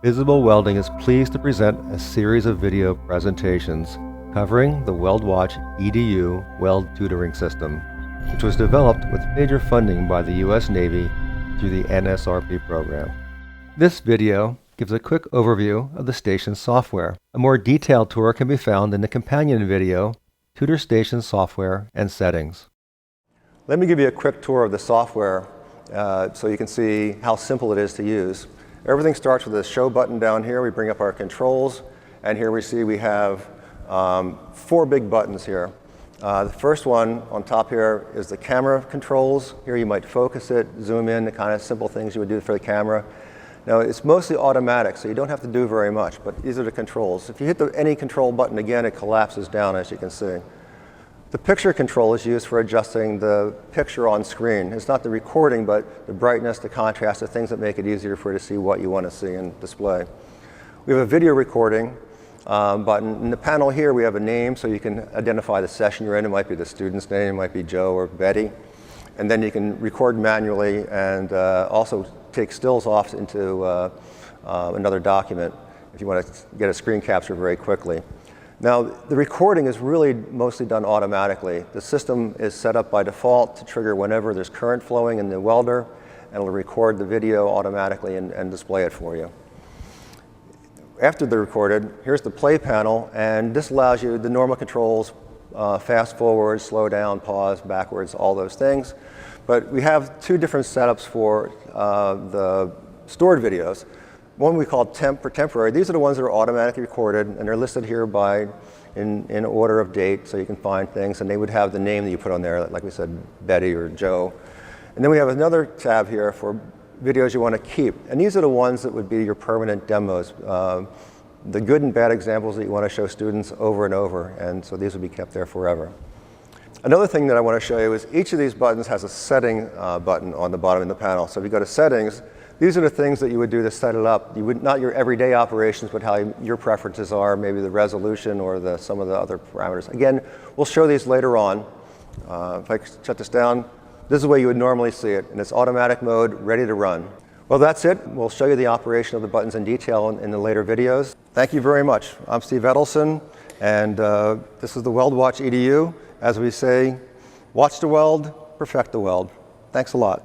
Visible Welding is pleased to present a series of video presentations covering the WeldWatch-EDU weld tutoring system, which was developed with major funding by the U.S. Navy through the NSRP program. This video gives a quick overview of the station software. A more detailed tour can be found in the companion video, Tutor Station Software and Settings. Let me give you a quick tour of the software so you can see how simple it is to use. Everything starts with a show button down here. We bring up our controls, and here we have 4 big buttons here. The first one on top here is the camera controls. Here you might focus it, zoom in, the kind of simple things you would do for the camera. Now it's mostly automatic, so you don't have to do very much, but these are the controls. If you hit any control button again, it collapses down, as you can see. The picture control is used for adjusting the picture on screen. It's not the recording, but the brightness, the contrast, the things that make it easier for you to see what you want to see and display. We have a video recording button. In the panel here, we have a name, so you can identify the session you're in. It might be the student's name, it might be Joe or Betty. And then you can record manually and also take stills off into another document if you want to get a screen capture very quickly. Now, the recording is really mostly done automatically. The system is set up by default to trigger whenever there's current flowing in the welder, and it'll record the video automatically and display it for you. After they're recorded, here's the play panel, and this allows you the normal controls, fast forward, slow down, pause, backwards, all those things. But we have 2 different setups for the stored videos. One we call temp or temporary. These are the ones that are automatically recorded, and they're listed here in order of date, so you can find things, and they would have the name that you put on there, like we said, Betty or Joe. And then we have another tab here for videos you want to keep, and these are the ones that would be your permanent demos, the good and bad examples that you want to show students over and over, and so these will be kept there forever. Another thing that I want to show you is each of these buttons has a setting button on the bottom of the panel. So if you go to settings, these are the things that you would do to set it up. You would not your everyday operations, but how your preferences are, maybe the resolution or some of the other parameters. Again, we'll show these later on. If I shut this down, this is the way you would normally see it, and it's automatic mode, ready to run. Well, that's it. We'll show you the operation of the buttons in detail in the later videos. Thank you very much. I'm Steve Edelson, and this is the WeldWatch-EDU. As we say, watch the weld, perfect the weld. Thanks a lot.